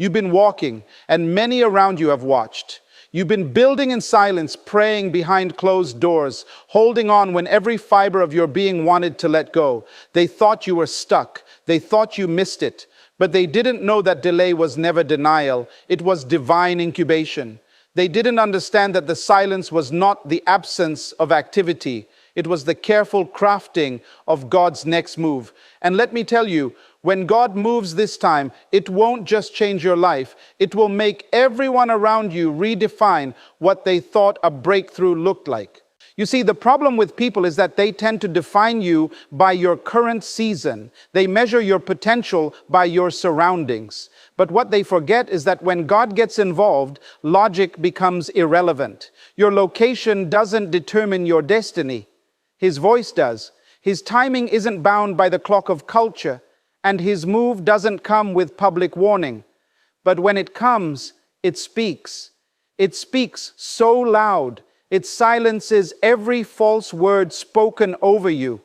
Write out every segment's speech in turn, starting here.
You've been walking, and many around you have watched. You've been building in silence, praying behind closed doors, holding on when every fiber of your being wanted to let go. They thought you were stuck. They thought you missed it. But they didn't know that delay was never denial. It was divine incubation. They didn't understand that the silence was not the absence of activity. It was the careful crafting of God's next move. And let me tell you, when God moves this time, it won't just change your life. It will make everyone around you redefine what they thought a breakthrough looked like. You see, the problem with people is that they tend to define you by your current season. They measure your potential by your surroundings. But what they forget is that when God gets involved, logic becomes irrelevant. Your location doesn't determine your destiny. His voice does. His timing isn't bound by the clock of culture, and his move doesn't come with public warning. But when it comes, it speaks. It speaks so loud, it silences every false word spoken over you.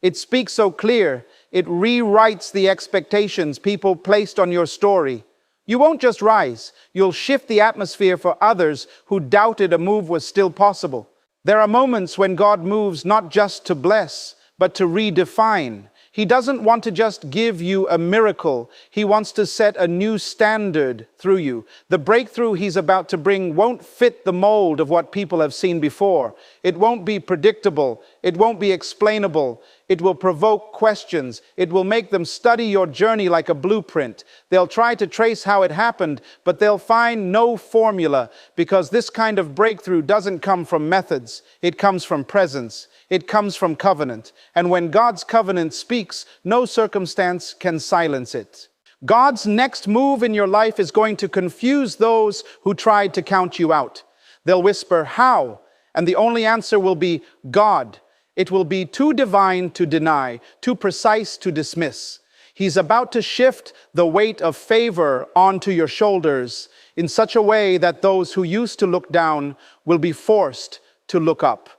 It speaks so clear, it rewrites the expectations people placed on your story. You won't just rise, you'll shift the atmosphere for others who doubted a move was still possible. There are moments when God moves not just to bless, but to redefine. He doesn't want to just give you a miracle. He wants to set a new standard through you. The breakthrough he's about to bring won't fit the mold of what people have seen before. It won't be predictable. It won't be explainable. It will provoke questions. It will make them study your journey like a blueprint. They'll try to trace how it happened, but they'll find no formula, because this kind of breakthrough doesn't come from methods. It comes from presence. It comes from covenant. And when God's covenant speaks, no circumstance can silence it. God's next move in your life is going to confuse those who tried to count you out. They'll whisper, "How?" And the only answer will be, "God." It will be too divine to deny, too precise to dismiss. He's about to shift the weight of favor onto your shoulders in such a way that those who used to look down will be forced to look up.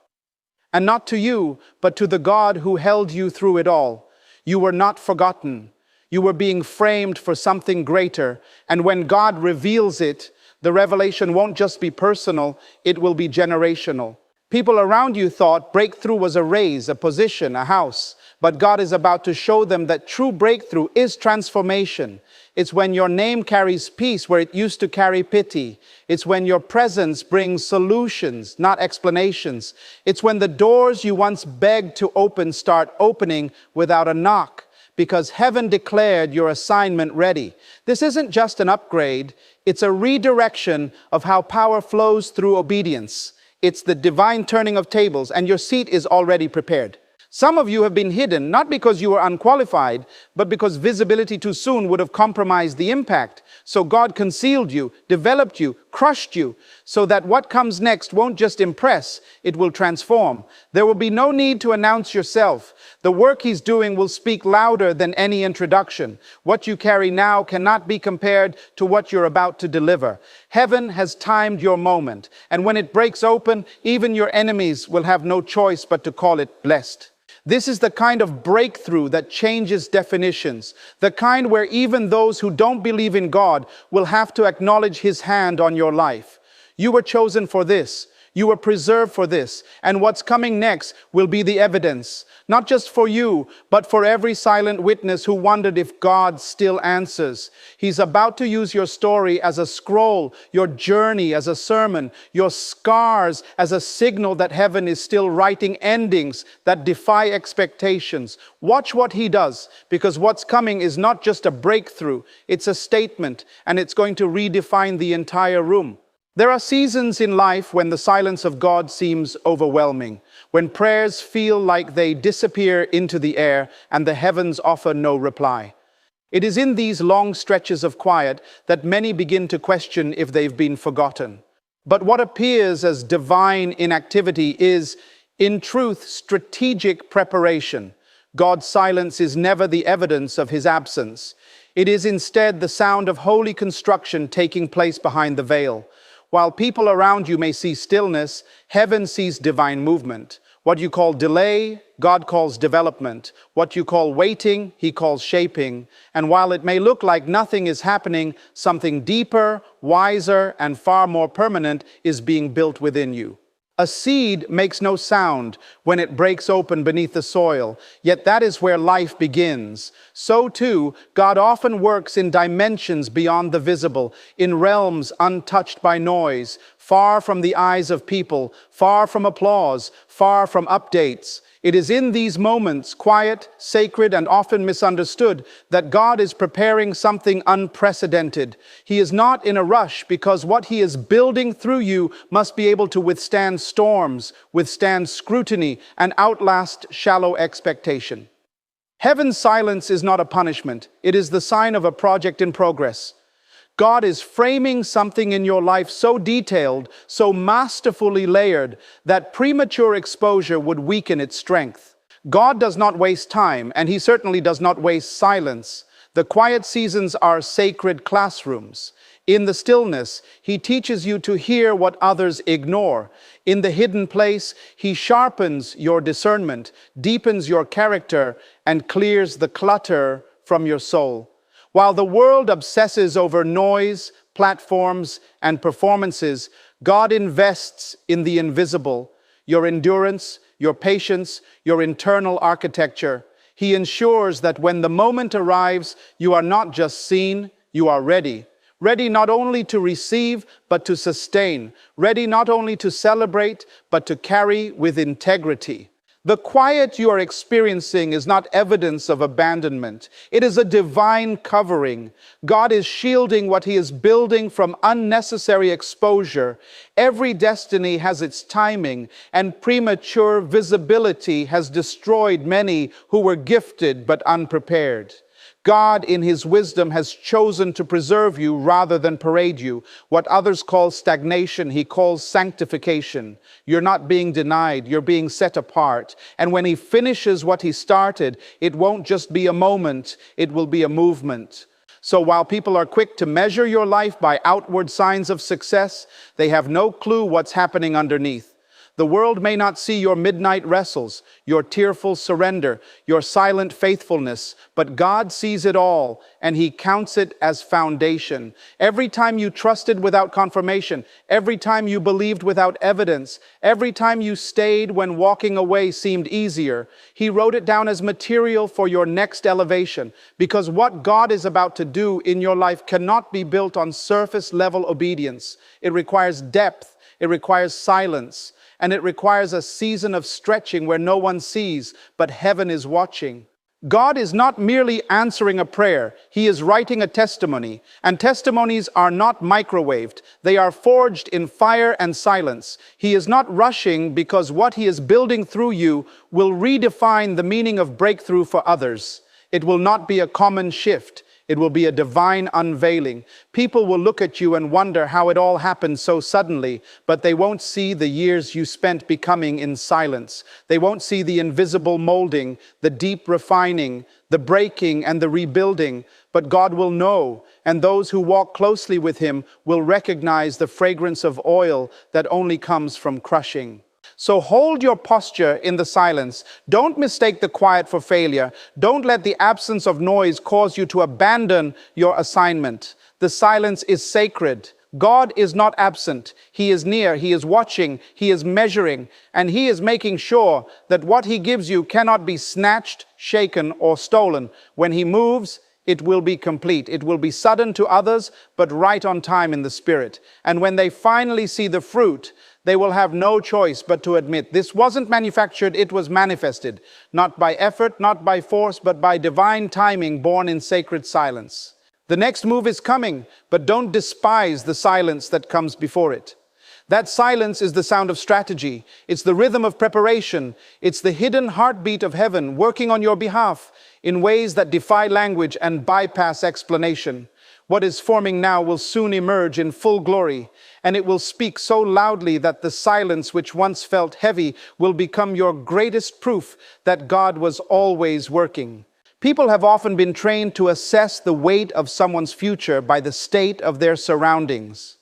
And not to you, but to the God who held you through it all. You were not forgotten. You were being framed for something greater. And when God reveals it, the revelation won't just be personal, it will be generational. People around you thought breakthrough was a raise, a position, a house. But God is about to show them that true breakthrough is transformation. It's when your name carries peace where it used to carry pity. It's when your presence brings solutions, not explanations. It's when the doors you once begged to open start opening without a knock, because heaven declared your assignment ready. This isn't just an upgrade, it's a redirection of how power flows through obedience. It's the divine turning of tables, and your seat is already prepared. Some of you have been hidden, not because you were unqualified, but because visibility too soon would have compromised the impact. So God concealed you, developed you, crushed you, so that what comes next won't just impress, it will transform. There will be no need to announce yourself. The work he's doing will speak louder than any introduction. What you carry now cannot be compared to what you're about to deliver. Heaven has timed your moment, and when it breaks open, even your enemies will have no choice but to call it blessed. This is the kind of breakthrough that changes definitions, the kind where even those who don't believe in God will have to acknowledge his hand on your life. You were chosen for this. You were preserved for this. And what's coming next will be the evidence, not just for you, but for every silent witness who wondered if God still answers. He's about to use your story as a scroll, your journey as a sermon, your scars as a signal that heaven is still writing endings that defy expectations. Watch what he does, because what's coming is not just a breakthrough, it's a statement, and it's going to redefine the entire room. There are seasons in life when the silence of God seems overwhelming, when prayers feel like they disappear into the air and the heavens offer no reply. It is in these long stretches of quiet that many begin to question if they've been forgotten. But what appears as divine inactivity is, in truth, strategic preparation. God's silence is never the evidence of his absence. It is instead the sound of holy construction taking place behind the veil. While people around you may see stillness, heaven sees divine movement. What you call delay, God calls development. What you call waiting, He calls shaping. And while it may look like nothing is happening, something deeper, wiser, and far more permanent is being built within you. A seed makes no sound when it breaks open beneath the soil, yet that is where life begins. So too, God often works in dimensions beyond the visible, in realms untouched by noise, far from the eyes of people, far from applause, far from updates. It is in these moments, quiet, sacred, and often misunderstood, that God is preparing something unprecedented. He is not in a rush because what He is building through you must be able to withstand storms, withstand scrutiny, and outlast shallow expectation. Heaven's silence is not a punishment. It is the sign of a project in progress. God is framing something in your life so detailed, so masterfully layered, that premature exposure would weaken its strength. God does not waste time, and He certainly does not waste silence. The quiet seasons are sacred classrooms. In the stillness, He teaches you to hear what others ignore. In the hidden place, He sharpens your discernment, deepens your character, and clears the clutter from your soul. While the world obsesses over noise, platforms, and performances, God invests in the invisible, your endurance, your patience, your internal architecture. He ensures that when the moment arrives, you are not just seen, you are ready. Ready not only to receive, but to sustain. Ready not only to celebrate, but to carry with integrity. The quiet you are experiencing is not evidence of abandonment. It is a divine covering. God is shielding what He is building from unnecessary exposure. Every destiny has its timing, and premature visibility has destroyed many who were gifted but unprepared. God, in His wisdom, has chosen to preserve you rather than parade you. What others call stagnation, He calls sanctification. You're not being denied, you're being set apart. And when He finishes what He started, it won't just be a moment, it will be a movement. So while people are quick to measure your life by outward signs of success, they have no clue what's happening underneath. The world may not see your midnight wrestles, your tearful surrender, your silent faithfulness, but God sees it all, and He counts it as foundation. Every time you trusted without confirmation, every time you believed without evidence, every time you stayed when walking away seemed easier, He wrote it down as material for your next elevation, because what God is about to do in your life cannot be built on surface-level obedience. It requires depth, it requires silence, and it requires a season of stretching where no one sees, but heaven is watching. God is not merely answering a prayer, He is writing a testimony, and testimonies are not microwaved. They are forged in fire and silence. He is not rushing because what He is building through you will redefine the meaning of breakthrough for others. It will not be a common shift. It will be a divine unveiling. People will look at you and wonder how it all happened so suddenly, but they won't see the years you spent becoming in silence. They won't see the invisible molding, the deep refining, the breaking and the rebuilding, but God will know, and those who walk closely with Him will recognize the fragrance of oil that only comes from crushing. So hold your posture in the silence. Don't mistake the quiet for failure. Don't let the absence of noise cause you to abandon your assignment. The silence is sacred. God is not absent. He is near. He is watching. He is measuring. And He is making sure that what He gives you cannot be snatched, shaken, or stolen. When He moves, it will be complete. It will be sudden to others, but right on time in the spirit. And when they finally see the fruit, they will have no choice but to admit this wasn't manufactured, it was manifested. Not by effort, not by force, but by divine timing born in sacred silence. The next move is coming, but don't despise the silence that comes before it. That silence is the sound of strategy. It's the rhythm of preparation. It's the hidden heartbeat of heaven working on your behalf in ways that defy language and bypass explanation. What is forming now will soon emerge in full glory, and it will speak so loudly that the silence which once felt heavy will become your greatest proof that God was always working. People have often been trained to assess the weight of someone's future by the state of their surroundings.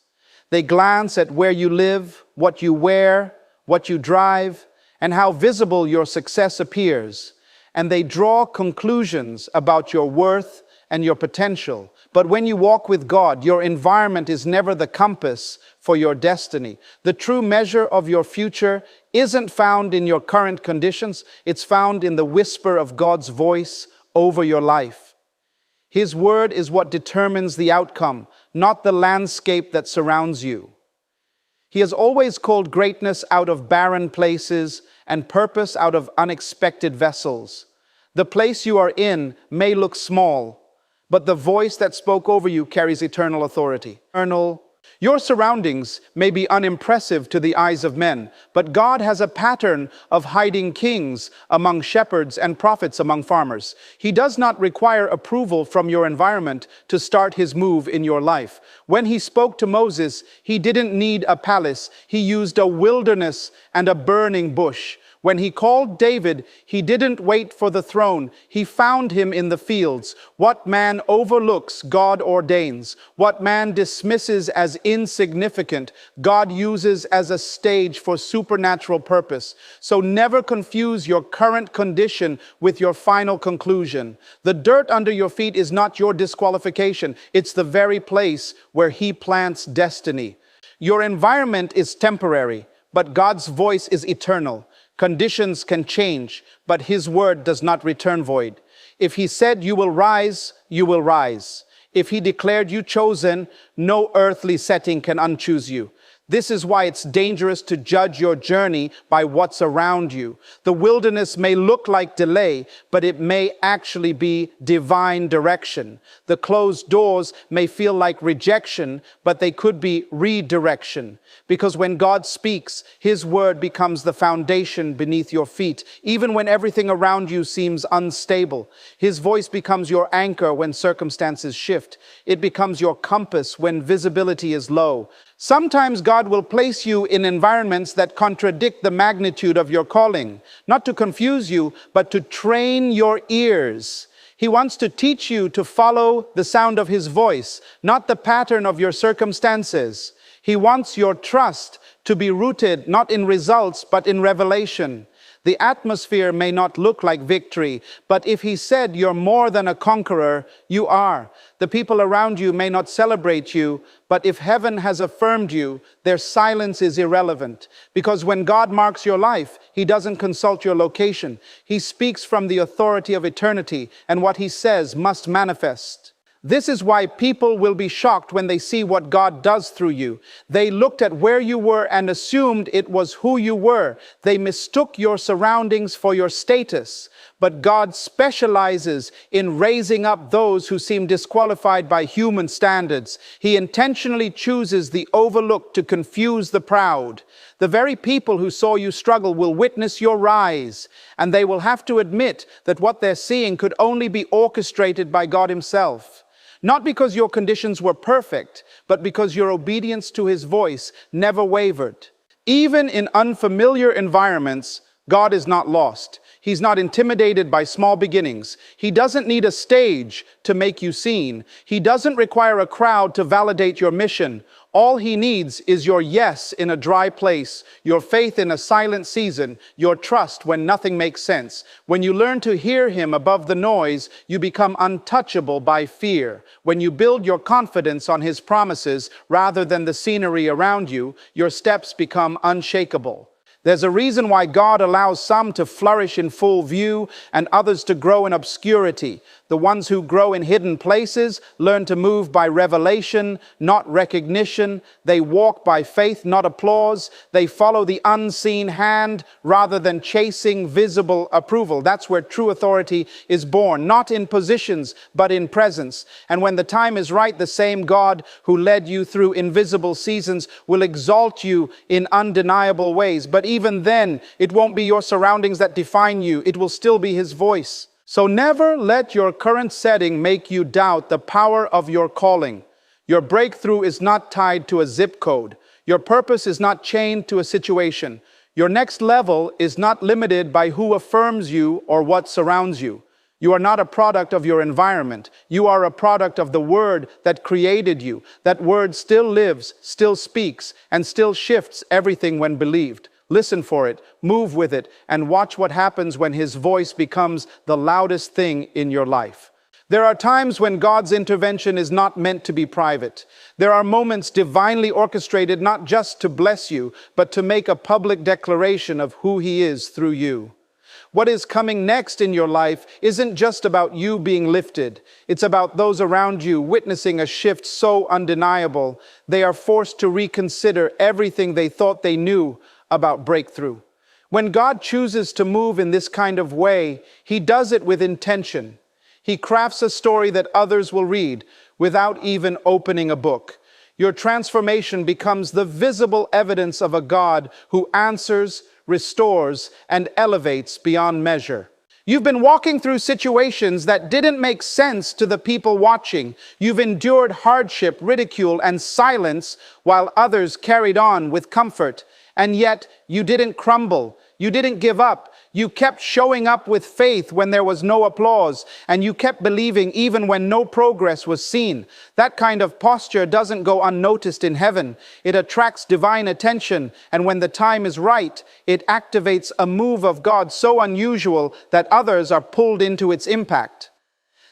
They glance at where you live, what you wear, what you drive, and how visible your success appears, and they draw conclusions about your worth and your potential. But when you walk with God, your environment is never the compass for your destiny. The true measure of your future isn't found in your current conditions, it's found in the whisper of God's voice over your life. His word is what determines the outcome, not the landscape that surrounds you. He has always called greatness out of barren places and purpose out of unexpected vessels. The place you are in may look small, but the voice that spoke over you carries eternal authority. Your surroundings may be unimpressive to the eyes of men, but God has a pattern of hiding kings among shepherds and prophets among farmers. He does not require approval from your environment to start his move in your life. When he spoke to Moses, he didn't need a palace. He used a wilderness and a burning bush. When he called David, he didn't wait for the throne. He found him in the fields. What man overlooks, God ordains. What man dismisses as insignificant, God uses as a stage for supernatural purpose. So never confuse your current condition with your final conclusion. The dirt under your feet is not your disqualification. It's the very place where he plants destiny. Your environment is temporary, but God's voice is eternal. Conditions can change, but his word does not return void. If he said you will rise, you will rise. If he declared you chosen, no earthly setting can unchoose you. This is why it's dangerous to judge your journey by what's around you. The wilderness may look like delay, but it may actually be divine direction. The closed doors may feel like rejection, but they could be redirection. Because when God speaks, his word becomes the foundation beneath your feet. Even when everything around you seems unstable, his voice becomes your anchor when circumstances shift. It becomes your compass when visibility is low. Sometimes God will place you in environments that contradict the magnitude of your calling, not to confuse you, but to train your ears. He wants to teach you to follow the sound of his voice, not the pattern of your circumstances. He wants your trust to be rooted not in results, but in revelation. The atmosphere may not look like victory, but if he said you're more than a conqueror, you are. The people around you may not celebrate you, but if heaven has affirmed you, their silence is irrelevant. Because when God marks your life, he doesn't consult your location. He speaks from the authority of eternity, and what he says must manifest. This is why people will be shocked when they see what God does through you. They looked at where you were and assumed it was who you were. They mistook your surroundings for your status. But God specializes in raising up those who seem disqualified by human standards. He intentionally chooses the overlooked to confuse the proud. The very people who saw you struggle will witness your rise, and they will have to admit that what they're seeing could only be orchestrated by God himself. Not because your conditions were perfect, but because your obedience to his voice never wavered. Even in unfamiliar environments, God is not lost. He's not intimidated by small beginnings. He doesn't need a stage to make you seen. He doesn't require a crowd to validate your mission. All he needs is your yes in a dry place, your faith in a silent season, your trust when nothing makes sense. When you learn to hear him above the noise, you become untouchable by fear. When you build your confidence on his promises rather than the scenery around you, your steps become unshakable. There's a reason why God allows some to flourish in full view and others to grow in obscurity. The ones who grow in hidden places learn to move by revelation, not recognition. They walk by faith, not applause. They follow the unseen hand rather than chasing visible approval. That's where true authority is born, not in positions, but in presence. And when the time is right, the same God who led you through invisible seasons will exalt you in undeniable ways. But even then, it won't be your surroundings that define you. It will still be his voice. So never let your current setting make you doubt the power of your calling. Your breakthrough is not tied to a zip code. Your purpose is not chained to a situation. Your next level is not limited by who affirms you or what surrounds you. You are not a product of your environment. You are a product of the word that created you. That word still lives, still speaks, and still shifts everything when believed. Listen for it, move with it, and watch what happens when His voice becomes the loudest thing in your life. There are times when God's intervention is not meant to be private. There are moments divinely orchestrated not just to bless you, but to make a public declaration of who He is through you. What is coming next in your life isn't just about you being lifted. It's about those around you witnessing a shift so undeniable, they are forced to reconsider everything they thought they knew about breakthrough. When God chooses to move in this kind of way, He does it with intention. He crafts a story that others will read without even opening a book. Your transformation becomes the visible evidence of a God who answers, restores, and elevates beyond measure. You've been walking through situations that didn't make sense to the people watching. You've endured hardship, ridicule, and silence while others carried on with comfort. And yet, you didn't crumble. You didn't give up. You kept showing up with faith when there was no applause, and you kept believing even when no progress was seen. That kind of posture doesn't go unnoticed in heaven. It attracts divine attention, and when the time is right, it activates a move of God so unusual that others are pulled into its impact.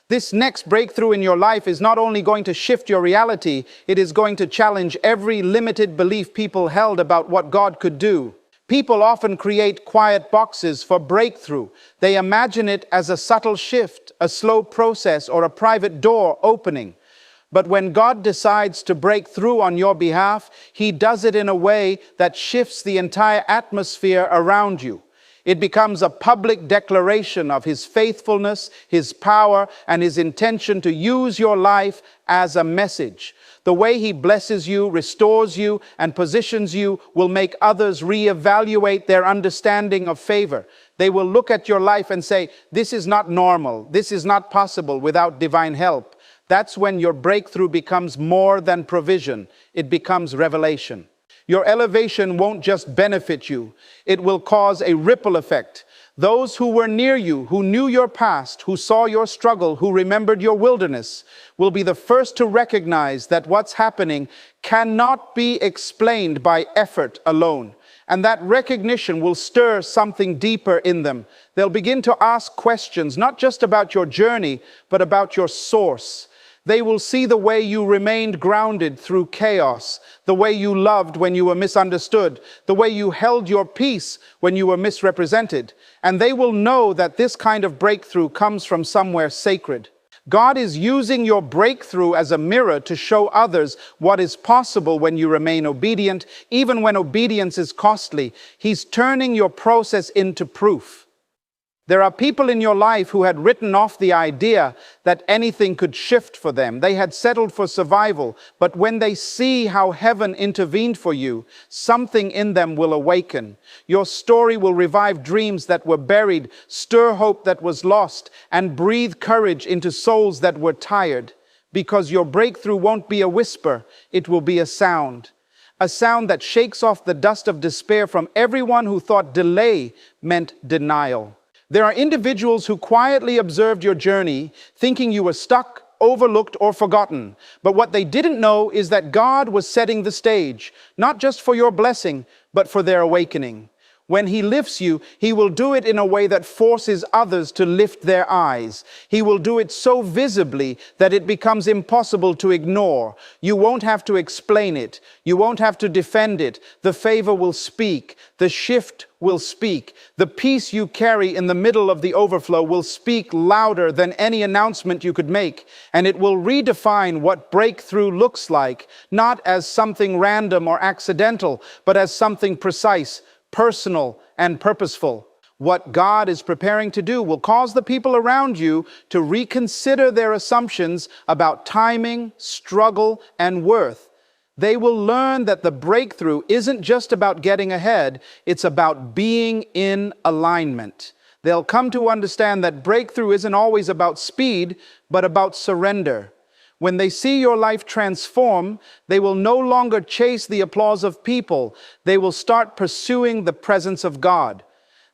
This next breakthrough in your life is not only going to shift your reality, it is going to challenge every limited belief people held about what God could do. People often create quiet boxes for breakthrough. They imagine it as a subtle shift, a slow process, or a private door opening. But when God decides to break through on your behalf, He does it in a way that shifts the entire atmosphere around you. It becomes a public declaration of His faithfulness, His power, and His intention to use your life as a message. The way He blesses you, restores you, and positions you will make others reevaluate their understanding of favor. They will look at your life and say, this is not normal, this is not possible without divine help. That's when your breakthrough becomes more than provision, it becomes revelation. Your elevation won't just benefit you, it will cause a ripple effect. Those who were near you, who knew your past, who saw your struggle, who remembered your wilderness, will be the first to recognize that what's happening cannot be explained by effort alone. And that recognition will stir something deeper in them. They'll begin to ask questions, not just about your journey, but about your source. They will see the way you remained grounded through chaos, the way you loved when you were misunderstood, the way you held your peace when you were misrepresented. And they will know that this kind of breakthrough comes from somewhere sacred. God is using your breakthrough as a mirror to show others what is possible when you remain obedient, even when obedience is costly. He's turning your process into proof. There are people in your life who had written off the idea that anything could shift for them. They had settled for survival, but when they see how heaven intervened for you, something in them will awaken. Your story will revive dreams that were buried, stir hope that was lost, and breathe courage into souls that were tired. Because your breakthrough won't be a whisper, it will be a sound. A sound that shakes off the dust of despair from everyone who thought delay meant denial. There are individuals who quietly observed your journey, thinking you were stuck, overlooked, or forgotten. But what they didn't know is that God was setting the stage, not just for your blessing, but for their awakening. When He lifts you, He will do it in a way that forces others to lift their eyes. He will do it so visibly that it becomes impossible to ignore. You won't have to explain it. You won't have to defend it. The favor will speak. The shift will speak. The peace you carry in the middle of the overflow will speak louder than any announcement you could make. And it will redefine what breakthrough looks like, not as something random or accidental, but as something precise, personal, and purposeful. What God is preparing to do will cause the people around you to reconsider their assumptions about timing, struggle, and worth. They will learn that the breakthrough isn't just about getting ahead, it's about being in alignment. They'll come to understand that breakthrough isn't always about speed, but about surrender. When they see your life transform, they will no longer chase the applause of people. They will start pursuing the presence of God.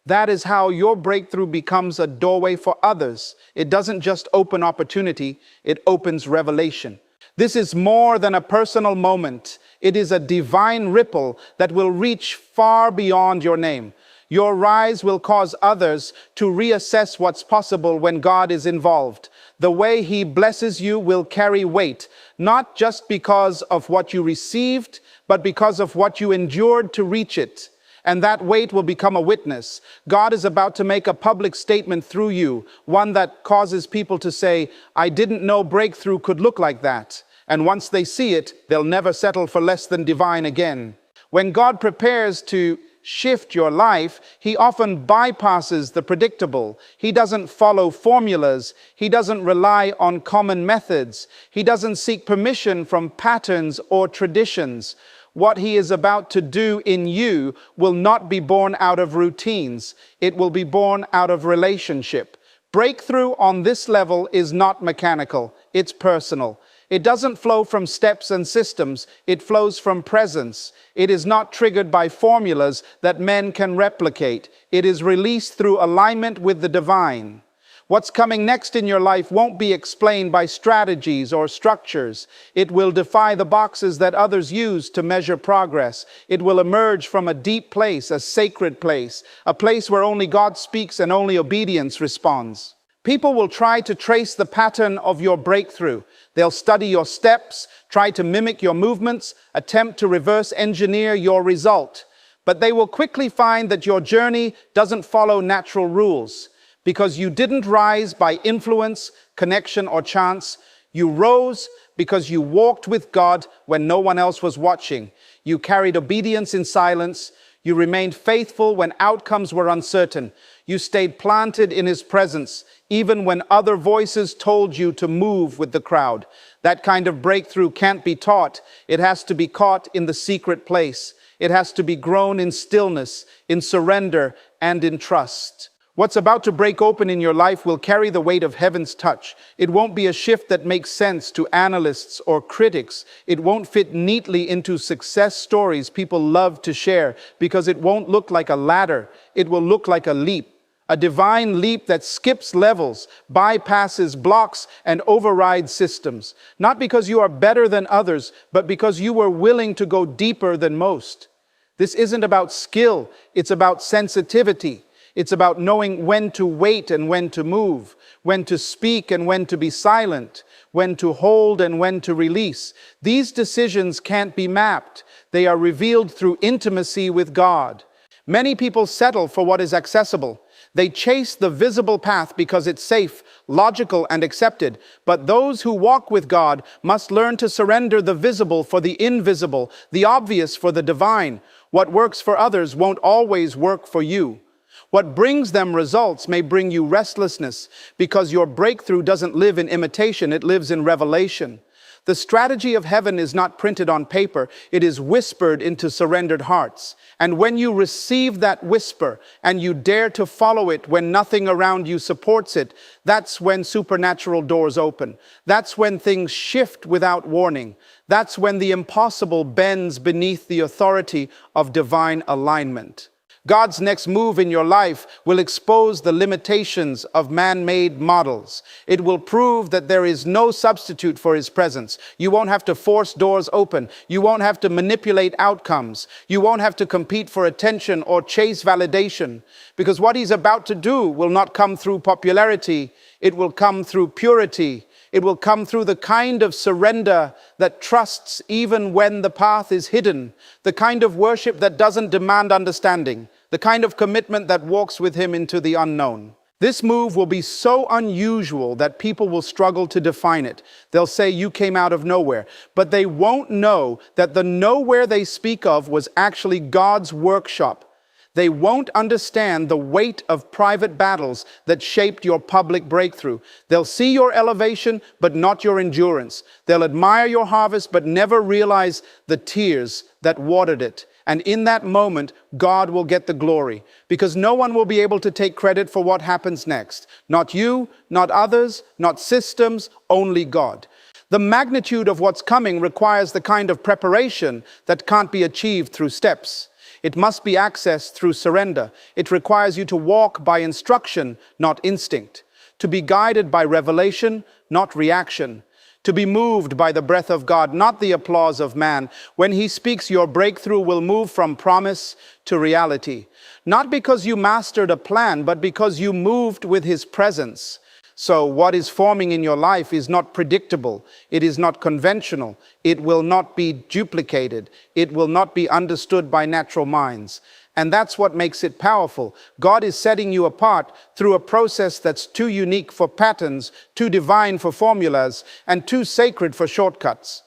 That is how your breakthrough becomes a doorway for others. It doesn't just open opportunity, it opens revelation. This is more than a personal moment. It is a divine ripple that will reach far beyond your name. Your rise will cause others to reassess what's possible when God is involved. The way He blesses you will carry weight, not just because of what you received, but because of what you endured to reach it. And that weight will become a witness. God is about to make a public statement through you, one that causes people to say, "I didn't know breakthrough could look like that." And once they see it, they'll never settle for less than divine again. When God prepares to shift your life, He often bypasses the predictable. He doesn't follow formulas. He doesn't rely on common methods. He doesn't seek permission from patterns or traditions. What He is about to do in you will not be born out of routines. It will be born out of relationship. Breakthrough on this level is not mechanical. It's personal. It doesn't flow from steps and systems. It flows from presence. It is not triggered by formulas that men can replicate. It is released through alignment with the divine. What's coming next in your life won't be explained by strategies or structures. It will defy the boxes that others use to measure progress. It will emerge from a deep place, a sacred place, a place where only God speaks and only obedience responds. People will try to trace the pattern of your breakthrough. They'll study your steps, try to mimic your movements, attempt to reverse engineer your result. But they will quickly find that your journey doesn't follow natural rules. Because you didn't rise by influence, connection, or chance. You rose because you walked with God when no one else was watching. You carried obedience in silence. You remained faithful when outcomes were uncertain. You stayed planted in His presence, even when other voices told you to move with the crowd. That kind of breakthrough can't be taught. It has to be caught in the secret place. It has to be grown in stillness, in surrender, and in trust. What's about to break open in your life will carry the weight of heaven's touch. It won't be a shift that makes sense to analysts or critics. It won't fit neatly into success stories people love to share because it won't look like a ladder. It will look like a leap. A divine leap that skips levels, bypasses blocks, and overrides systems. Not because you are better than others, but because you were willing to go deeper than most. This isn't about skill, it's about sensitivity. It's about knowing when to wait and when to move, when to speak and when to be silent, when to hold and when to release. These decisions can't be mapped. They are revealed through intimacy with God. Many people settle for what is accessible. They chase the visible path because it's safe, logical, and accepted. But those who walk with God must learn to surrender the visible for the invisible, the obvious for the divine. What works for others won't always work for you. What brings them results may bring you restlessness because your breakthrough doesn't live in imitation, it lives in revelation. The strategy of heaven is not printed on paper, it is whispered into surrendered hearts. And when you receive that whisper and you dare to follow it when nothing around you supports it, that's when supernatural doors open. That's when things shift without warning. That's when the impossible bends beneath the authority of divine alignment. God's next move in your life will expose the limitations of man-made models. It will prove that there is no substitute for His presence. You won't have to force doors open. You won't have to manipulate outcomes. You won't have to compete for attention or chase validation. Because what He's about to do will not come through popularity. It will come through purity. It will come through the kind of surrender that trusts even when the path is hidden, the kind of worship that doesn't demand understanding, the kind of commitment that walks with Him into the unknown. This move will be so unusual that people will struggle to define it. They'll say you came out of nowhere, but they won't know that the nowhere they speak of was actually God's workshop. They won't understand the weight of private battles that shaped your public breakthrough. They'll see your elevation, but not your endurance. They'll admire your harvest, but never realize the tears that watered it. And in that moment, God will get the glory, because no one will be able to take credit for what happens next. Not you, not others, not systems, only God. The magnitude of what's coming requires the kind of preparation that can't be achieved through steps. It must be accessed through surrender. It requires you to walk by instruction, not instinct. To be guided by revelation, not reaction. to be moved by the breath of God, not the applause of man. When He speaks, your breakthrough will move from promise to reality. Not because you mastered a plan, but because you moved with His presence. So what is forming in your life is not predictable. It is not conventional. It will not be duplicated. It will not be understood by natural minds. And that's what makes it powerful. God is setting you apart through a process that's too unique for patterns, too divine for formulas, and too sacred for shortcuts.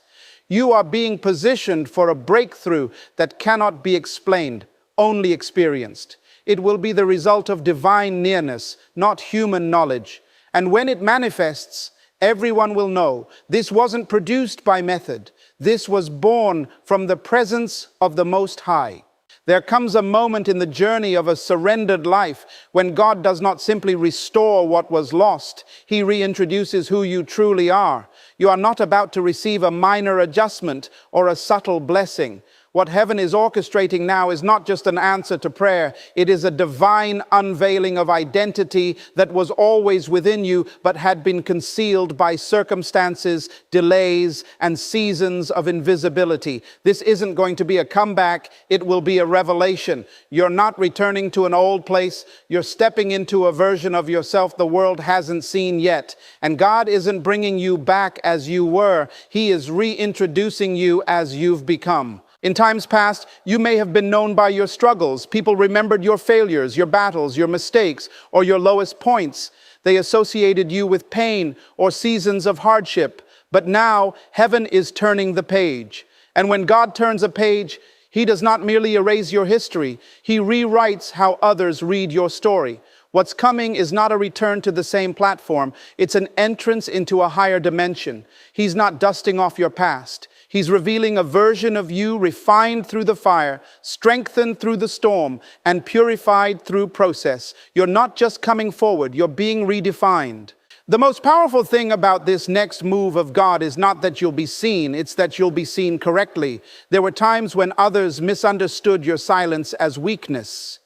You are being positioned for a breakthrough that cannot be explained, only experienced. It will be the result of divine nearness, not human knowledge. And when it manifests, everyone will know this wasn't produced by method. This was born from the presence of the Most High. There comes a moment in the journey of a surrendered life when God does not simply restore what was lost. He reintroduces who you truly are. You are not about to receive a minor adjustment or a subtle blessing. What heaven is orchestrating now is not just an answer to prayer. It is a divine unveiling of identity that was always within you, but had been concealed by circumstances, delays, and seasons of invisibility. This isn't going to be a comeback. It will be a revelation. You're not returning to an old place. You're stepping into a version of yourself the world hasn't seen yet. And God isn't bringing you back as you were. He is reintroducing you as you've become. In times past, you may have been known by your struggles. People remembered your failures, your battles, your mistakes, or your lowest points. They associated you with pain or seasons of hardship. But now, heaven is turning the page. And when God turns a page, He does not merely erase your history. He rewrites how others read your story. What's coming is not a return to the same platform. It's an entrance into a higher dimension. He's not dusting off your past. He's revealing a version of you refined through the fire, strengthened through the storm, and purified through process. You're not just coming forward, you're being redefined. The most powerful thing about this next move of God is not that you'll be seen, it's that you'll be seen correctly. There were times when others misunderstood your silence as weakness.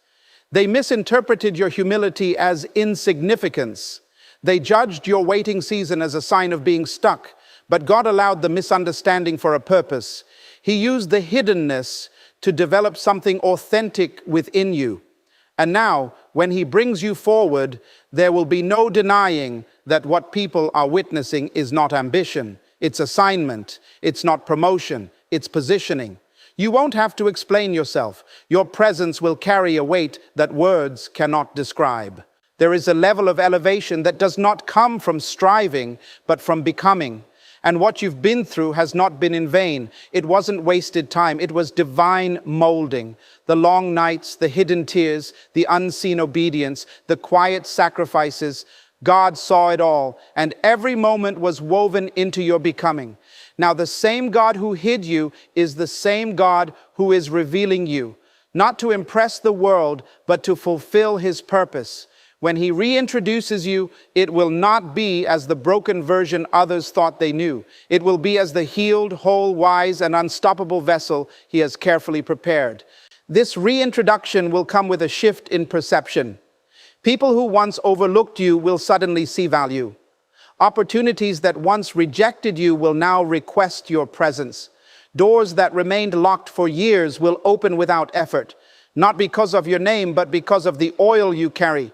They misinterpreted your humility as insignificance. They judged your waiting season as a sign of being stuck. But God allowed the misunderstanding for a purpose. He used the hiddenness to develop something authentic within you. And now, when He brings you forward, there will be no denying that what people are witnessing is not ambition. It's assignment. It's not promotion. It's positioning. You won't have to explain yourself. Your presence will carry a weight that words cannot describe. There is a level of elevation that does not come from striving, but from becoming. And what you've been through has not been in vain. It wasn't wasted time. It was divine molding. The long nights, the hidden tears, the unseen obedience, the quiet sacrifices. God saw it all, and every moment was woven into your becoming. Now, the same God who hid you is the same God who is revealing you, not to impress the world, but to fulfill His purpose. When He reintroduces you, it will not be as the broken version others thought they knew. It will be as the healed, whole, wise, and unstoppable vessel He has carefully prepared. This reintroduction will come with a shift in perception. People who once overlooked you will suddenly see value. Opportunities that once rejected you will now request your presence. Doors that remained locked for years will open without effort, not because of your name, but because of the oil you carry.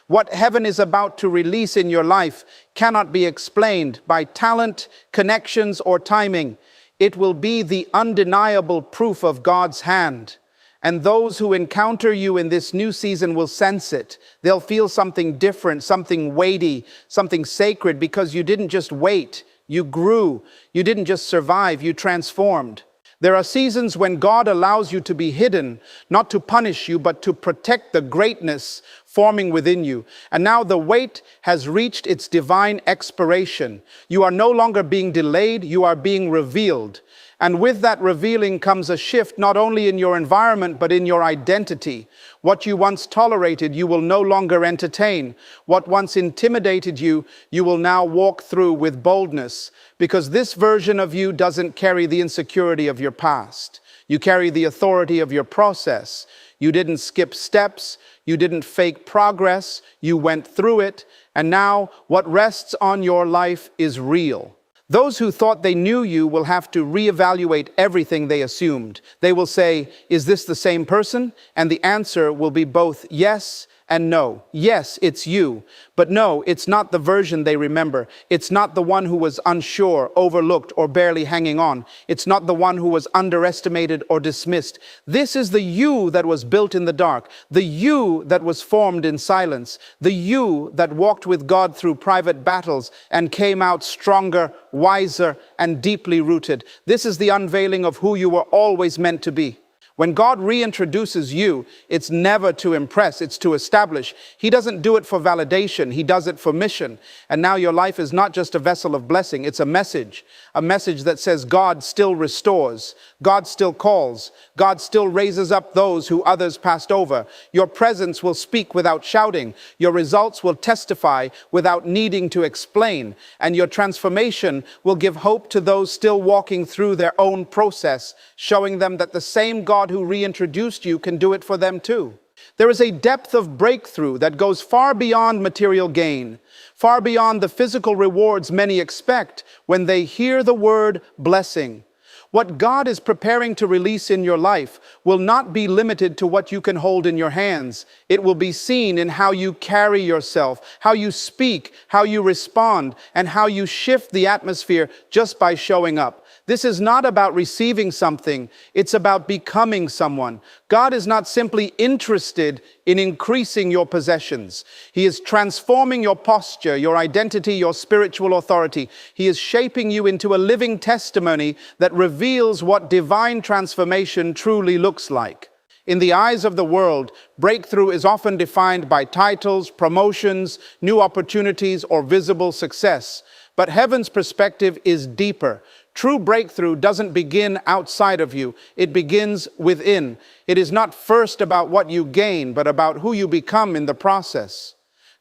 What heaven is about to release in your life cannot be explained by talent, connections, or timing. It will be the undeniable proof of God's hand. And those who encounter you in this new season will sense it. They'll feel something different, something weighty, something sacred, because you didn't just wait, you grew. You didn't just survive, you transformed. There are seasons when God allows you to be hidden, not to punish you, but to protect the greatness forming within you. And now the wait has reached its divine expiration. You are no longer being delayed, you are being revealed. And with that revealing comes a shift not only in your environment, but in your identity. What you once tolerated, you will no longer entertain. What once intimidated you, you will now walk through with boldness. Because this version of you doesn't carry the insecurity of your past. You carry the authority of your process. You didn't skip steps. You didn't fake progress. You went through it. And now what rests on your life is real. Those who thought they knew you will have to reevaluate everything they assumed. They will say, "Is this the same person?" And the answer will be both yes and no. Yes, it's you. But no, it's not the version they remember. It's not the one who was unsure, overlooked, or barely hanging on. It's not the one who was underestimated or dismissed. This is the you that was built in the dark, the you that was formed in silence, the you that walked with God through private battles and came out stronger, wiser, and deeply rooted. This is the unveiling of who you were always meant to be. When God reintroduces you, it's never to impress, it's to establish. He doesn't do it for validation, He does it for mission. And now your life is not just a vessel of blessing, it's a message that says God still restores, God still calls, God still raises up those who others passed over. Your presence will speak without shouting, your results will testify without needing to explain, and your transformation will give hope to those still walking through their own process, showing them that the same God who reintroduced you can do it for them too. There is a depth of breakthrough that goes far beyond material gain, far beyond the physical rewards many expect when they hear the word blessing. What God is preparing to release in your life will not be limited to what you can hold in your hands. It will be seen in how you carry yourself, how you speak, how you respond, and how you shift the atmosphere just by showing up. This is not about receiving something, it's about becoming someone. God is not simply interested in increasing your possessions. He is transforming your posture, your identity, your spiritual authority. He is shaping you into a living testimony that reveals what divine transformation truly looks like. In the eyes of the world, breakthrough is often defined by titles, promotions, new opportunities, or visible success. But heaven's perspective is deeper. True breakthrough doesn't begin outside of you, it begins within. It is not first about what you gain, but about who you become in the process.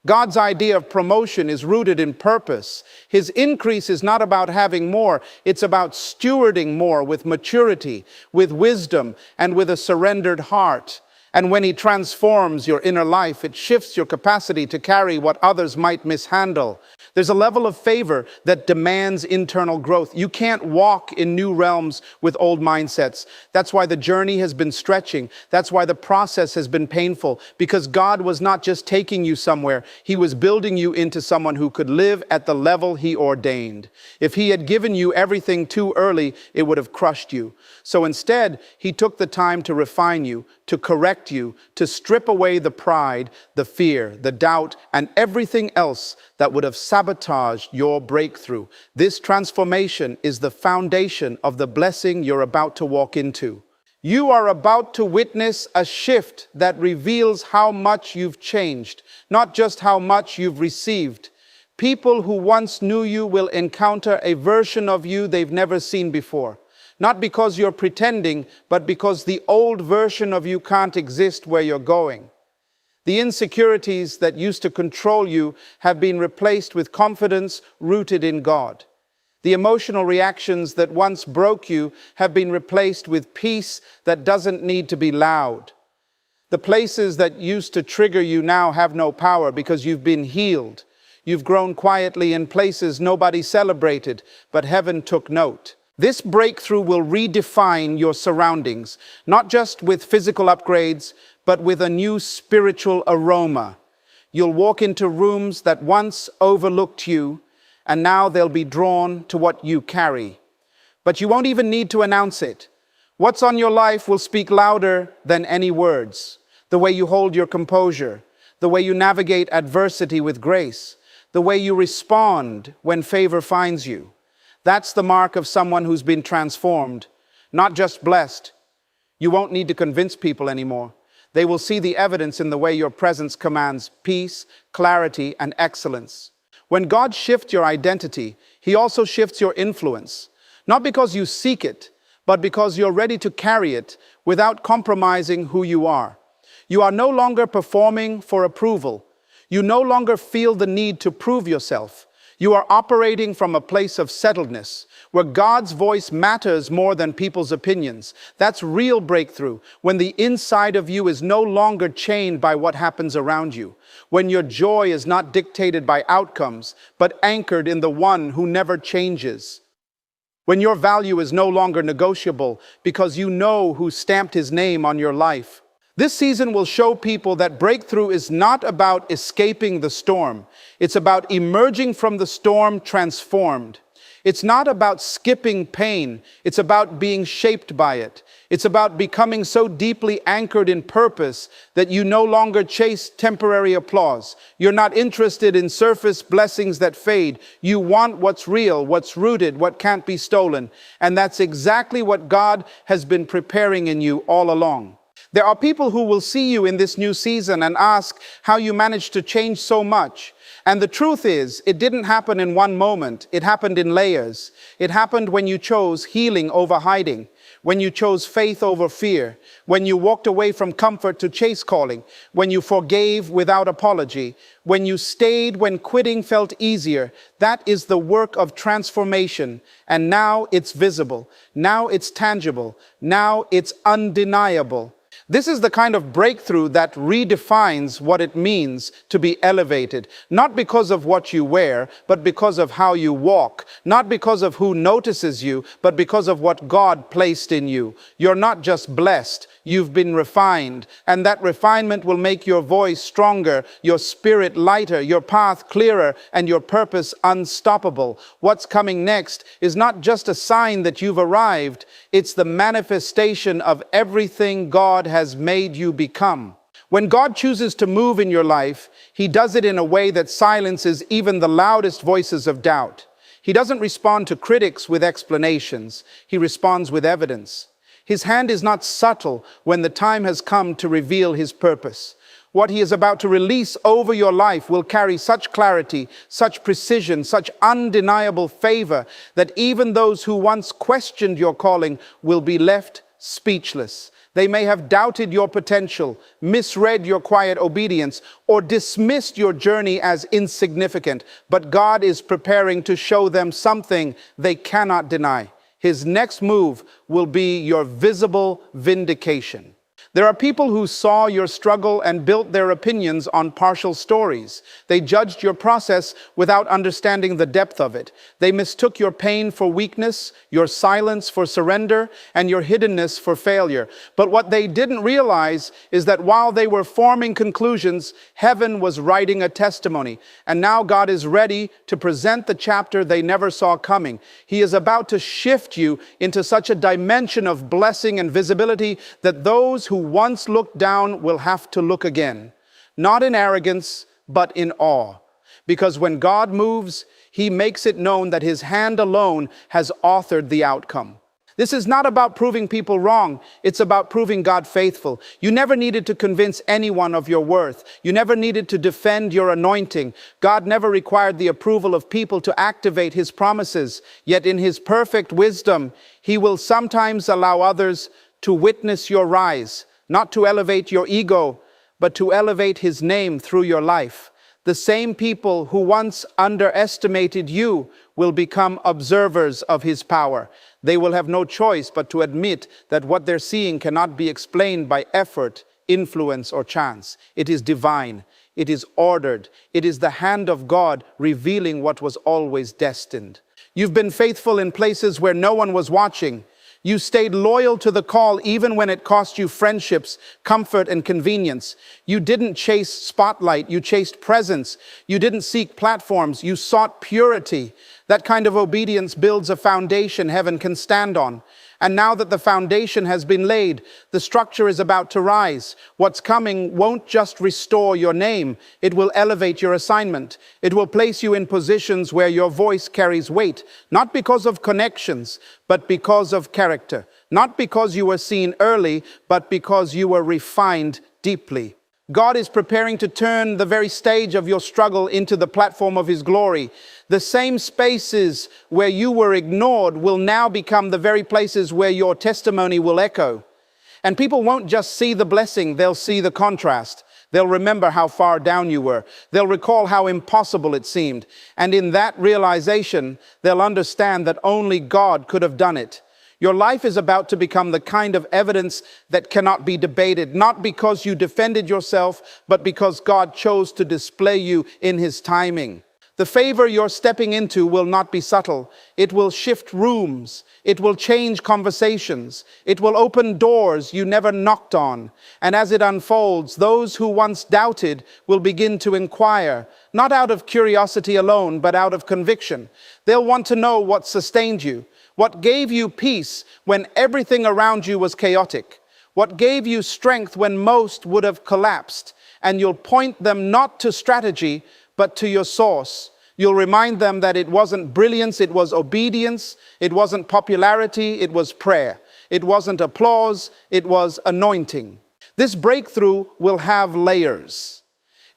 God's idea of promotion is rooted in purpose. His increase is not about having more, it's about stewarding more with maturity, with wisdom, and with a surrendered heart. And when He transforms your inner life, it shifts your capacity to carry what others might mishandle. There's a level of favor that demands internal growth. You can't walk in new realms with old mindsets. That's why the journey has been stretching. That's why the process has been painful, because God was not just taking you somewhere. He was building you into someone who could live at the level He ordained. If He had given you everything too early, it would have crushed you. So instead, He took the time to refine you, to correct you, to strip away the pride, the fear, the doubt, and everything else that would have sabotaged your breakthrough. This transformation is the foundation of the blessing you're about to walk into. You are about to witness a shift that reveals how much you've changed, not just how much you've received. People who once knew you will encounter a version of you they've never seen before. Not because you're pretending, but because the old version of you can't exist where you're going. The insecurities that used to control you have been replaced with confidence rooted in God. The emotional reactions that once broke you have been replaced with peace that doesn't need to be loud. The places that used to trigger you now have no power because you've been healed. You've grown quietly in places nobody celebrated, but heaven took note. This breakthrough will redefine your surroundings, not just with physical upgrades, but with a new spiritual aroma. You'll walk into rooms that once overlooked you, and now they'll be drawn to what you carry. But you won't even need to announce it. What's on your life will speak louder than any words. The way you hold your composure, the way you navigate adversity with grace, the way you respond when favor finds you. That's the mark of someone who's been transformed, not just blessed. You won't need to convince people anymore. They will see the evidence in the way your presence commands peace, clarity, and excellence. When God shifts your identity, He also shifts your influence. Not because you seek it, but because you're ready to carry it without compromising who you are. You are no longer performing for approval. You no longer feel the need to prove yourself. You are operating from a place of settledness, where God's voice matters more than people's opinions. That's real breakthrough, when the inside of you is no longer chained by what happens around you, when your joy is not dictated by outcomes, but anchored in the one who never changes. When your value is no longer negotiable because you know who stamped his name on your life. This season will show people that breakthrough is not about escaping the storm. It's about emerging from the storm transformed. It's not about skipping pain. It's about being shaped by it. It's about becoming so deeply anchored in purpose that you no longer chase temporary applause. You're not interested in surface blessings that fade. You want what's real, what's rooted, what can't be stolen. And that's exactly what God has been preparing in you all along. There are people who will see you in this new season and ask how you managed to change so much. And the truth is, it didn't happen in one moment. It happened in layers. It happened when you chose healing over hiding, when you chose faith over fear, when you walked away from comfort to chase calling, when you forgave without apology, when you stayed when quitting felt easier. That is the work of transformation. And now it's visible. Now it's tangible. Now it's undeniable. This is the kind of breakthrough that redefines what it means to be elevated, not because of what you wear, but because of how you walk, not because of who notices you, but because of what God placed in you. You're not just blessed, you've been refined, and that refinement will make your voice stronger, your spirit lighter, your path clearer, and your purpose unstoppable. What's coming next is not just a sign that you've arrived, it's the manifestation of everything God has made you become. When God chooses to move in your life, He does it in a way that silences even the loudest voices of doubt. He doesn't respond to critics with explanations. He responds with evidence. His hand is not subtle when the time has come to reveal His purpose. What He is about to release over your life will carry such clarity, such precision, such undeniable favor that even those who once questioned your calling will be left speechless. They may have doubted your potential, misread your quiet obedience, or dismissed your journey as insignificant, but God is preparing to show them something they cannot deny. His next move will be your visible vindication. There are people who saw your struggle and built their opinions on partial stories. They judged your process without understanding the depth of it. They mistook your pain for weakness, your silence for surrender, and your hiddenness for failure. But what they didn't realize is that while they were forming conclusions, heaven was writing a testimony. And now God is ready to present the chapter they never saw coming. He is about to shift you into such a dimension of blessing and visibility that those who once looked down will have to look again, not in arrogance, but in awe. Because when God moves, He makes it known that His hand alone has authored the outcome. This is not about proving people wrong. It's about proving God faithful. You never needed to convince anyone of your worth. You never needed to defend your anointing. God never required the approval of people to activate His promises. Yet in His perfect wisdom, He will sometimes allow others to witness your rise, not to elevate your ego, but to elevate His name through your life. The same people who once underestimated you will become observers of His power. They will have no choice but to admit that what they're seeing cannot be explained by effort, influence, or chance. It is divine. It is ordered. It is the hand of God revealing what was always destined. You've been faithful in places where no one was watching. You stayed loyal to the call even when it cost you friendships, comfort, and convenience. You didn't chase spotlight, you chased presence. You didn't seek platforms, you sought purity. That kind of obedience builds a foundation heaven can stand on. And now that the foundation has been laid, the structure is about to rise. What's coming won't just restore your name, it will elevate your assignment. It will place you in positions where your voice carries weight, not because of connections, but because of character. Not because you were seen early, but because you were refined deeply. God is preparing to turn the very stage of your struggle into the platform of His glory. The same spaces where you were ignored will now become the very places where your testimony will echo. And people won't just see the blessing, they'll see the contrast. They'll remember how far down you were. They'll recall how impossible it seemed. And in that realization, they'll understand that only God could have done it. Your life is about to become the kind of evidence that cannot be debated, not because you defended yourself, but because God chose to display you in His timing. The favor you're stepping into will not be subtle. It will shift rooms. It will change conversations. It will open doors you never knocked on. And as it unfolds, those who once doubted will begin to inquire, not out of curiosity alone, but out of conviction. They'll want to know what sustained you, what gave you peace when everything around you was chaotic, what gave you strength when most would have collapsed. And you'll point them not to strategy, but to your source. You'll remind them that it wasn't brilliance, it was obedience. It wasn't popularity, it was prayer. It wasn't applause, it was anointing. This breakthrough will have layers.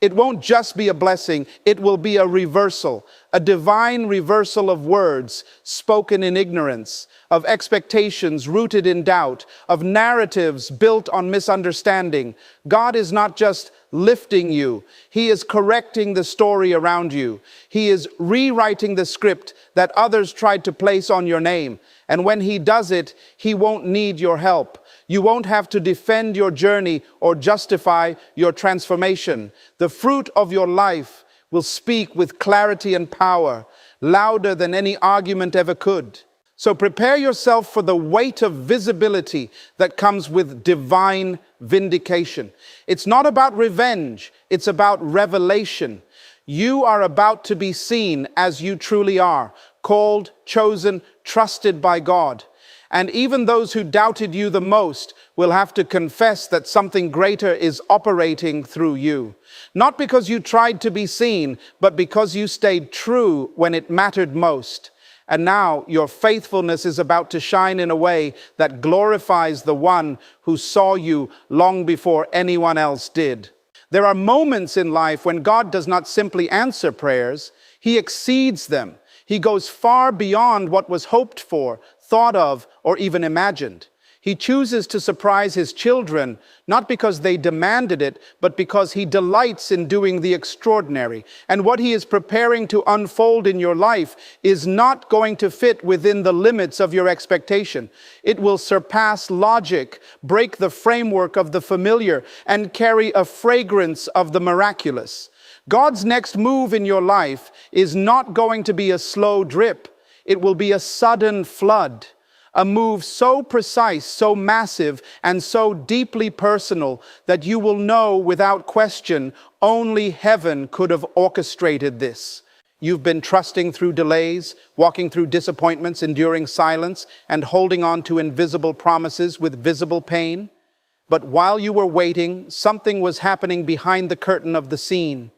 It won't just be a blessing, it will be a reversal, a divine reversal of words spoken in ignorance, of expectations rooted in doubt, of narratives built on misunderstanding. God is not just lifting you, He is correcting the story around you. He is rewriting the script that others tried to place on your name. And when He does it, He won't need your help. You won't have to defend your journey or justify your transformation. The fruit of your life will speak with clarity and power, louder than any argument ever could. So prepare yourself for the weight of visibility that comes with divine vindication. It's not about revenge, it's about revelation. You are about to be seen as you truly are, called, chosen, trusted by God. And even those who doubted you the most will have to confess that something greater is operating through you. Not because you tried to be seen, but because you stayed true when it mattered most. And now your faithfulness is about to shine in a way that glorifies the one who saw you long before anyone else did. There are moments in life when God does not simply answer prayers, He exceeds them. He goes far beyond what was hoped for, thought of, or even imagined. He chooses to surprise His children, not because they demanded it, but because He delights in doing the extraordinary. And what He is preparing to unfold in your life is not going to fit within the limits of your expectation. It will surpass logic, break the framework of the familiar, and carry a fragrance of the miraculous. God's next move in your life is not going to be a slow drip. It will be a sudden flood. A move so precise, so massive, and so deeply personal that you will know without question only heaven could have orchestrated this. You've been trusting through delays, walking through disappointments, enduring silence, and holding on to invisible promises with visible pain. But while you were waiting, something was happening behind the curtain of the scene.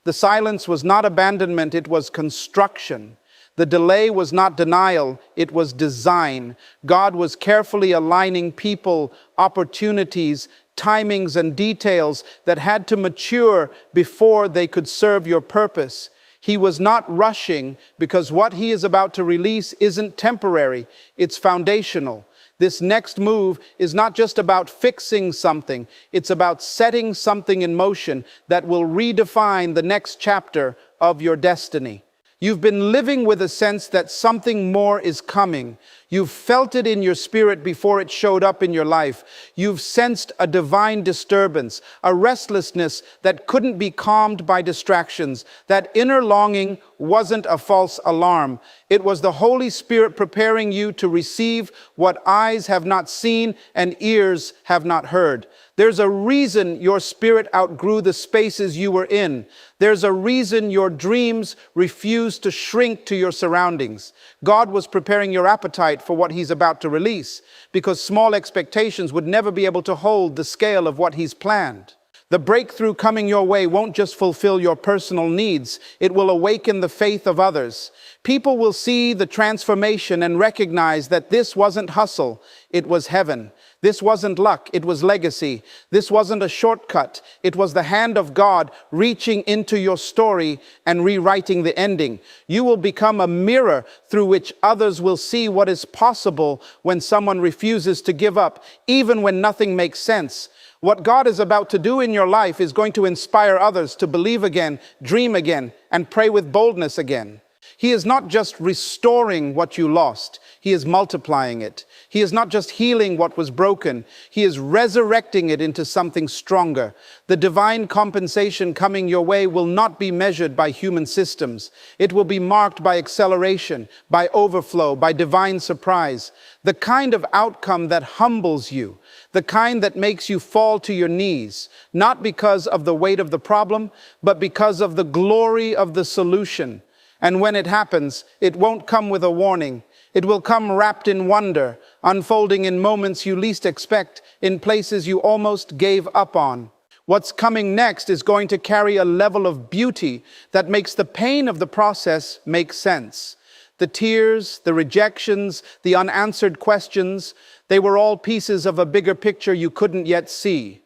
The silence was not abandonment, it was construction. The delay was not denial, it was design. God was carefully aligning people, opportunities, timings, and details that had to mature before they could serve your purpose. He was not rushing because what He is about to release isn't temporary, it's foundational. This next move is not just about fixing something, it's about setting something in motion that will redefine the next chapter of your destiny. You've been living with a sense that something more is coming. You've felt it in your spirit before it showed up in your life. You've sensed a divine disturbance, a restlessness that couldn't be calmed by distractions. That inner longing wasn't a false alarm. It was the Holy Spirit preparing you to receive what eyes have not seen and ears have not heard. There's a reason your spirit outgrew the spaces you were in. There's a reason your dreams refused to shrink to your surroundings. God was preparing your appetite for what He's about to release, because small expectations would never be able to hold the scale of what He's planned. The breakthrough coming your way won't just fulfill your personal needs, it will awaken the faith of others. People will see the transformation and recognize that this wasn't hustle, it was heaven. This wasn't luck, it was legacy. This wasn't a shortcut, it was the hand of God reaching into your story and rewriting the ending. You will become a mirror through which others will see what is possible when someone refuses to give up, even when nothing makes sense. What God is about to do in your life is going to inspire others to believe again, dream again, and pray with boldness again. He is not just restoring what you lost, He is multiplying it. He is not just healing what was broken, He is resurrecting it into something stronger. The divine compensation coming your way will not be measured by human systems. It will be marked by acceleration, by overflow, by divine surprise. The kind of outcome that humbles you, the kind that makes you fall to your knees, not because of the weight of the problem, but because of the glory of the solution. And when it happens, it won't come with a warning. It will come wrapped in wonder, unfolding in moments you least expect, in places you almost gave up on. What's coming next is going to carry a level of beauty that makes the pain of the process make sense. The tears, the rejections, the unanswered questions, they were all pieces of a bigger picture you couldn't yet see.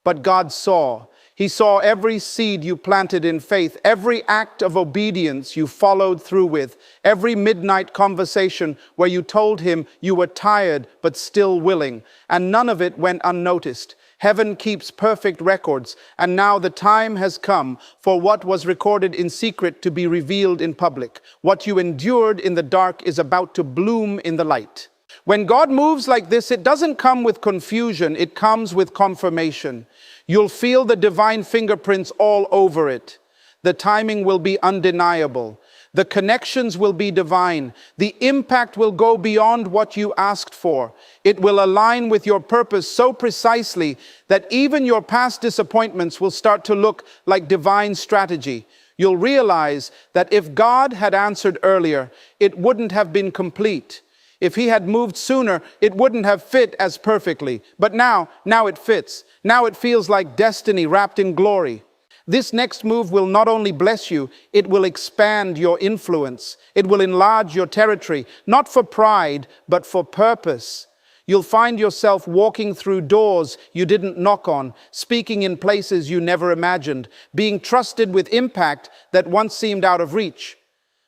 But God saw. He saw every seed you planted in faith, every act of obedience you followed through with, every midnight conversation where you told Him you were tired but still willing, and none of it went unnoticed. Heaven keeps perfect records, and now the time has come for what was recorded in secret to be revealed in public. What you endured in the dark is about to bloom in the light. When God moves like this, it doesn't come with confusion, it comes with confirmation. You'll feel the divine fingerprints all over it. The timing will be undeniable. The connections will be divine. The impact will go beyond what you asked for. It will align with your purpose so precisely that even your past disappointments will start to look like divine strategy. You'll realize that if God had answered earlier, it wouldn't have been complete. If He had moved sooner, it wouldn't have fit as perfectly. But now it fits. Now it feels like destiny wrapped in glory. This next move will not only bless you, it will expand your influence. It will enlarge your territory, not for pride, but for purpose. You'll find yourself walking through doors you didn't knock on, speaking in places you never imagined, being trusted with impact that once seemed out of reach.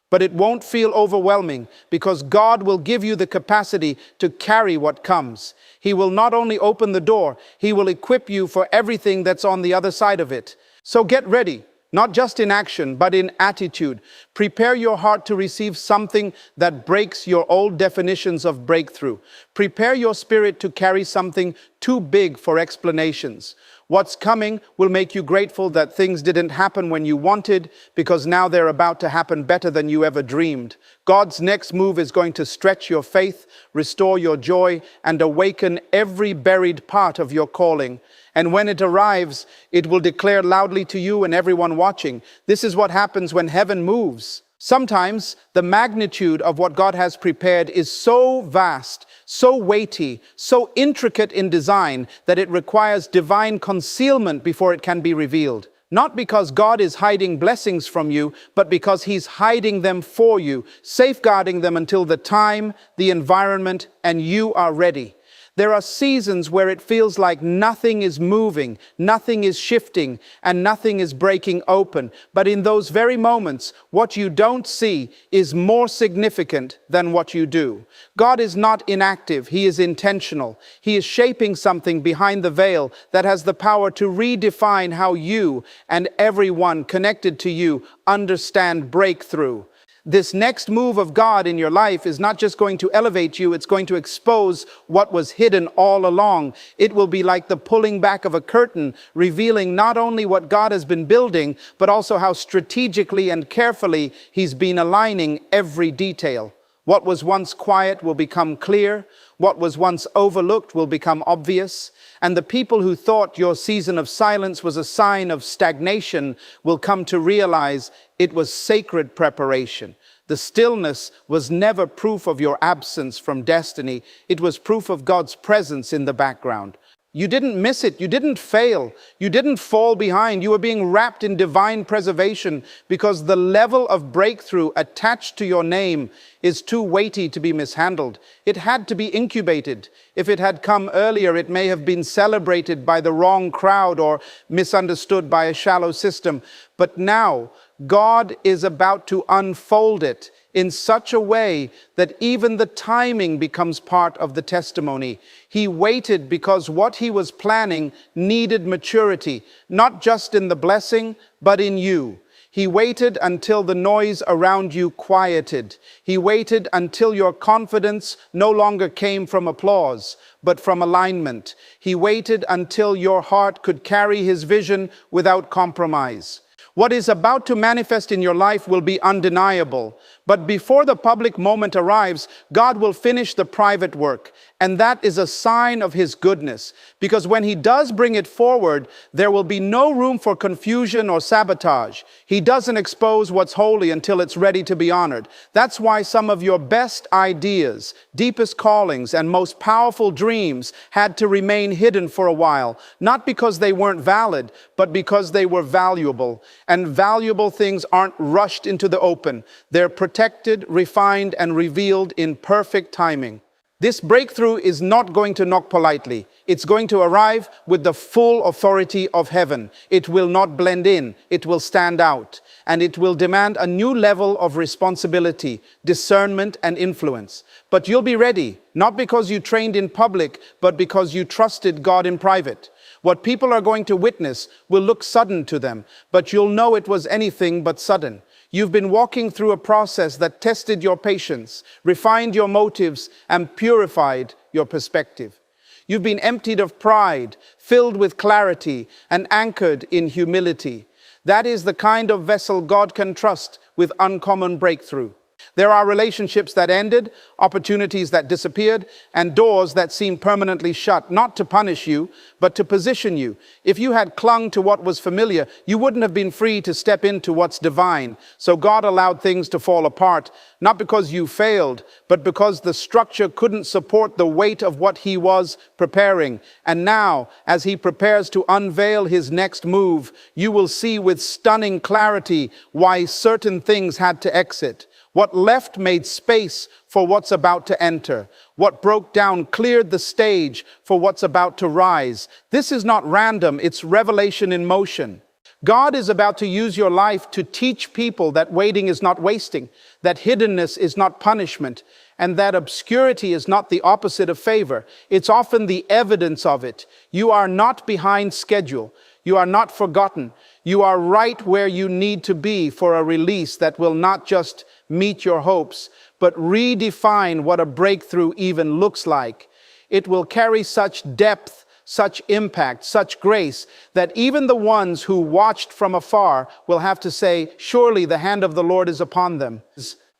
But it won't feel overwhelming because God will give you the capacity to carry what comes. He will not only open the door, He will equip you for everything that's on the other side of it. So get ready, not just in action, but in attitude. Prepare your heart to receive something that breaks your old definitions of breakthrough. Prepare your spirit to carry something too big for explanations. What's coming will make you grateful that things didn't happen when you wanted, because now they're about to happen better than you ever dreamed. God's next move is going to stretch your faith, restore your joy, and awaken every buried part of your calling. And when it arrives, it will declare loudly to you and everyone watching, this is what happens when heaven moves. Sometimes the magnitude of what God has prepared is so vast, so weighty, so intricate in design that it requires divine concealment before it can be revealed. Not because God is hiding blessings from you, but because He's hiding them for you, safeguarding them until the time, the environment, and you are ready. There are seasons where it feels like nothing is moving, nothing is shifting, and nothing is breaking open. But in those very moments, what you don't see is more significant than what you do. God is not inactive, He is intentional. He is shaping something behind the veil that has the power to redefine how you and everyone connected to you understand breakthrough. This next move of God in your life is not just going to elevate you, it's going to expose what was hidden all along. It will be like the pulling back of a curtain, revealing not only what God has been building, but also how strategically and carefully He's been aligning every detail. What was once quiet will become clear. What was once overlooked will become obvious. And the people who thought your season of silence was a sign of stagnation will come to realize it was sacred preparation. The stillness was never proof of your absence from destiny. It was proof of God's presence in the background. You didn't miss it. You didn't fail. You didn't fall behind. You were being wrapped in divine preservation because the level of breakthrough attached to your name is too weighty to be mishandled. It had to be incubated. If it had come earlier, it may have been celebrated by the wrong crowd or misunderstood by a shallow system. But now, God is about to unfold it in such a way that even the timing becomes part of the testimony. He waited because what he was planning needed maturity, not just in the blessing, but in you. He waited until the noise around you quieted. He waited until your confidence no longer came from applause, but from alignment. He waited until your heart could carry his vision without compromise. What is about to manifest in your life will be undeniable, but before the public moment arrives, God will finish the private work, and that is a sign of his goodness, because when he does bring it forward, there will be no room for confusion or sabotage. He doesn't expose what's holy until it's ready to be honored. That's why some of your best ideas, deepest callings, and most powerful dreams had to remain hidden for a while, not because they weren't valid, but because they were valuable. And valuable things aren't rushed into the open. They're protected, refined, and revealed in perfect timing. This breakthrough is not going to knock politely. It's going to arrive with the full authority of heaven. It will not blend in. It will stand out. And it will demand a new level of responsibility, discernment, and influence. But you'll be ready, not because you trained in public, but because you trusted God in private. What people are going to witness will look sudden to them, but you'll know it was anything but sudden. You've been walking through a process that tested your patience, refined your motives, and purified your perspective. You've been emptied of pride, filled with clarity, and anchored in humility. That is the kind of vessel God can trust with uncommon breakthrough. There are relationships that ended, opportunities that disappeared, and doors that seemed permanently shut, not to punish you, but to position you. If you had clung to what was familiar, you wouldn't have been free to step into what's divine. So God allowed things to fall apart, not because you failed, but because the structure couldn't support the weight of what he was preparing. And now, as he prepares to unveil his next move, you will see with stunning clarity why certain things had to exit. What left made space for what's about to enter. What broke down cleared the stage for what's about to rise. This is not random, it's revelation in motion. God is about to use your life to teach people that waiting is not wasting, that hiddenness is not punishment, and that obscurity is not the opposite of favor. It's often the evidence of it. You are not behind schedule. You are not forgotten. You are right where you need to be for a release that will not just meet your hopes, but redefine what a breakthrough even looks like. It will carry such depth, such impact, such grace, that even the ones who watched from afar will have to say, surely the hand of the Lord is upon them.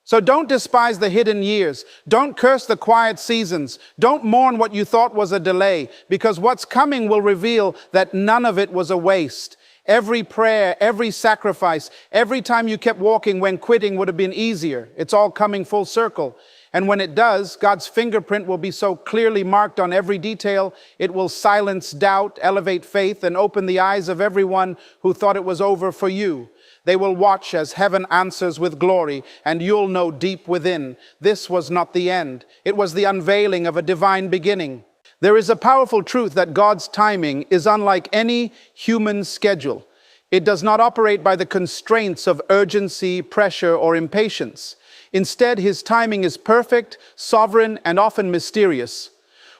So don't despise the hidden years. Don't curse the quiet seasons. Don't mourn what you thought was a delay, because what's coming will reveal that none of it was a waste. Every prayer, every sacrifice, every time you kept walking when quitting would have been easier. It's all coming full circle. And when it does, God's fingerprint will be so clearly marked on every detail, it will silence doubt, elevate faith, and open the eyes of everyone who thought it was over for you. They will watch as heaven answers with glory, and you'll know deep within, this was not the end. It was the unveiling of a divine beginning. There is a powerful truth that God's timing is unlike any human schedule. It does not operate by the constraints of urgency, pressure, or impatience. Instead, his timing is perfect, sovereign, and often mysterious.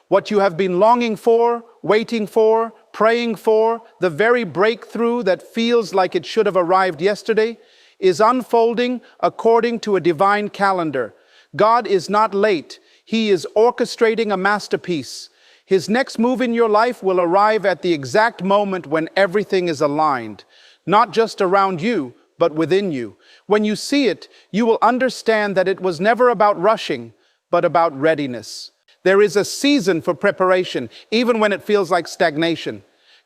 What you have been longing for, waiting for, praying for, the very breakthrough that feels like it should have arrived yesterday, is unfolding according to a divine calendar. God is not late. He is orchestrating a masterpiece. His next move in your life will arrive at the exact moment when everything is aligned, not just around you, but within you. When you see it, you will understand that it was never about rushing, but about readiness. There is a season for preparation, even when it feels like stagnation.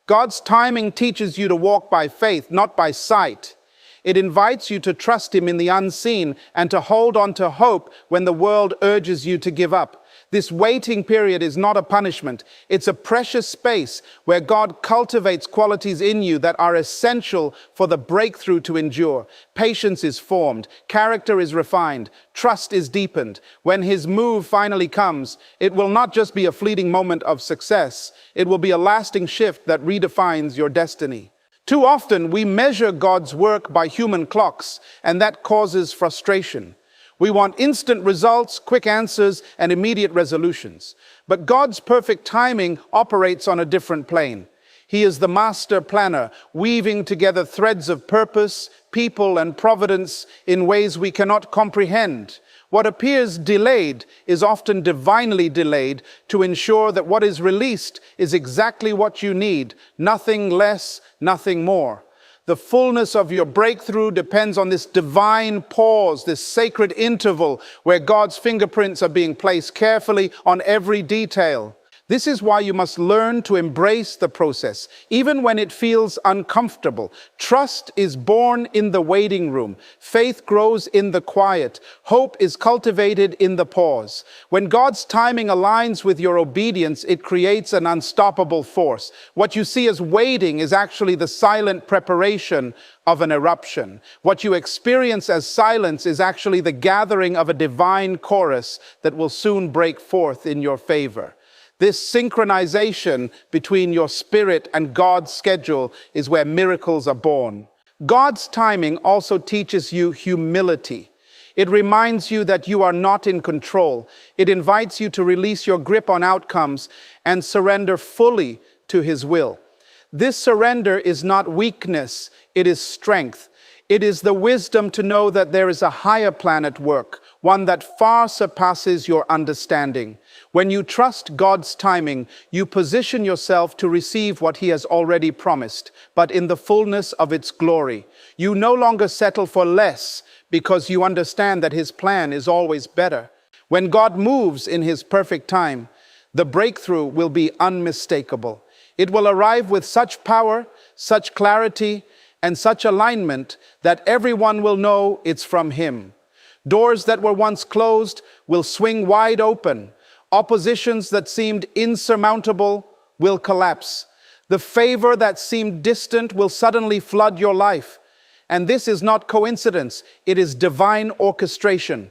God's timing teaches you to walk by faith, not by sight. It invites you to trust him in the unseen and to hold on to hope when the world urges you to give up. This waiting period is not a punishment. It's a precious space where God cultivates qualities in you that are essential for the breakthrough to endure. Patience is formed, character is refined, trust is deepened. When His move finally comes, it will not just be a fleeting moment of success, it will be a lasting shift that redefines your destiny. Too often, we measure God's work by human clocks, and that causes frustration. We want instant results, quick answers, and immediate resolutions. But God's perfect timing operates on a different plane. He is the master planner, weaving together threads of purpose, people, and providence in ways we cannot comprehend. What appears delayed is often divinely delayed to ensure that what is released is exactly what you need, nothing less, nothing more. The fullness of your breakthrough depends on this divine pause, this sacred interval where God's fingerprints are being placed carefully on every detail. This is why you must learn to embrace the process, even when it feels uncomfortable. Trust is born in the waiting room. Faith grows in the quiet. Hope is cultivated in the pause. When God's timing aligns with your obedience, it creates an unstoppable force. What you see as waiting is actually the silent preparation of an eruption. What you experience as silence is actually the gathering of a divine chorus that will soon break forth in your favor. This synchronization between your spirit and God's schedule is where miracles are born. God's timing also teaches you humility. It reminds you that you are not in control. It invites you to release your grip on outcomes and surrender fully to His will. This surrender is not weakness, it is strength. It is the wisdom to know that there is a higher plan at work, one that far surpasses your understanding. When you trust God's timing, you position yourself to receive what He has already promised, but in the fullness of its glory. You no longer settle for less because you understand that His plan is always better. When God moves in His perfect time, the breakthrough will be unmistakable. It will arrive with such power, such clarity, and such alignment that everyone will know it's from Him. Doors that were once closed will swing wide open. Oppositions that seemed insurmountable will collapse. The favor that seemed distant will suddenly flood your life. And this is not coincidence, it is divine orchestration.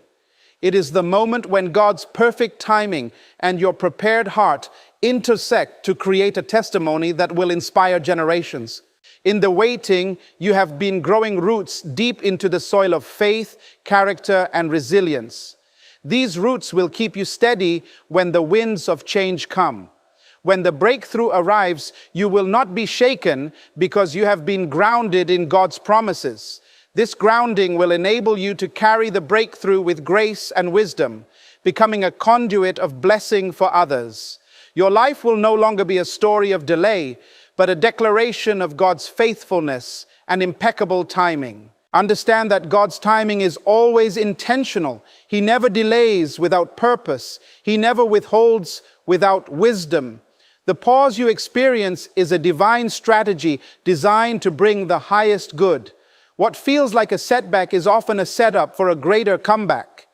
It is the moment when God's perfect timing and your prepared heart intersect to create a testimony that will inspire generations. In the waiting, you have been growing roots deep into the soil of faith, character, and resilience. These roots will keep you steady when the winds of change come. When the breakthrough arrives, you will not be shaken because you have been grounded in God's promises. This grounding will enable you to carry the breakthrough with grace and wisdom, becoming a conduit of blessing for others. Your life will no longer be a story of delay, but a declaration of God's faithfulness and impeccable timing. Understand that God's timing is always intentional. He never delays without purpose. He never withholds without wisdom. The pause you experience is a divine strategy designed to bring the highest good. What feels like a setback is often a setup for a greater comeback.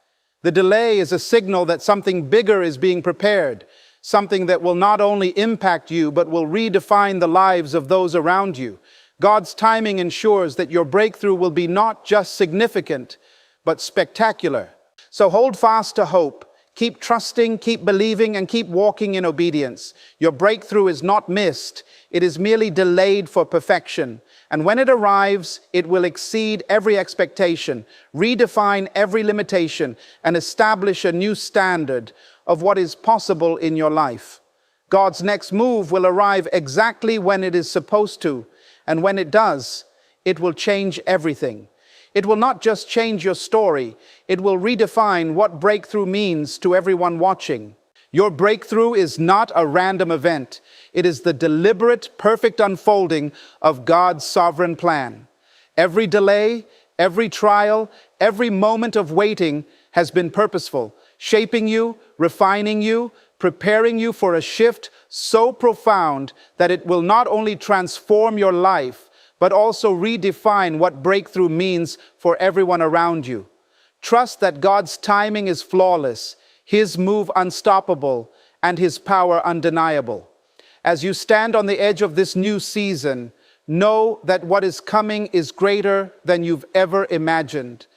The delay is a signal that something bigger is being prepared, something that will not only impact you, but will redefine the lives of those around you. God's timing ensures that your breakthrough will be not just significant, but spectacular. So hold fast to hope. Keep trusting, keep believing, and keep walking in obedience. Your breakthrough is not missed. It is merely delayed for perfection. And when it arrives, it will exceed every expectation, redefine every limitation, and establish a new standard of what is possible in your life. God's next move will arrive exactly when it is supposed to. And when it does, it will change everything. It will not just change your story, it will redefine what breakthrough means to everyone watching. Your breakthrough is not a random event. It is the deliberate, perfect unfolding of God's sovereign plan. Every delay, every trial, every moment of waiting has been purposeful, shaping you, refining you, preparing you for a shift so profound that it will not only transform your life, but also redefine what breakthrough means for everyone around you. Trust that God's timing is flawless. His move unstoppable, and His power undeniable. As you stand on the edge of this new season, know that what is coming is greater than you've ever imagined,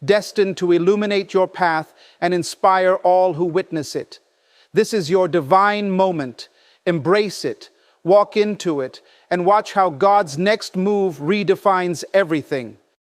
destined to illuminate your path and inspire all who witness it. This is your divine moment. Embrace it, walk into it, and watch how God's next move redefines everything.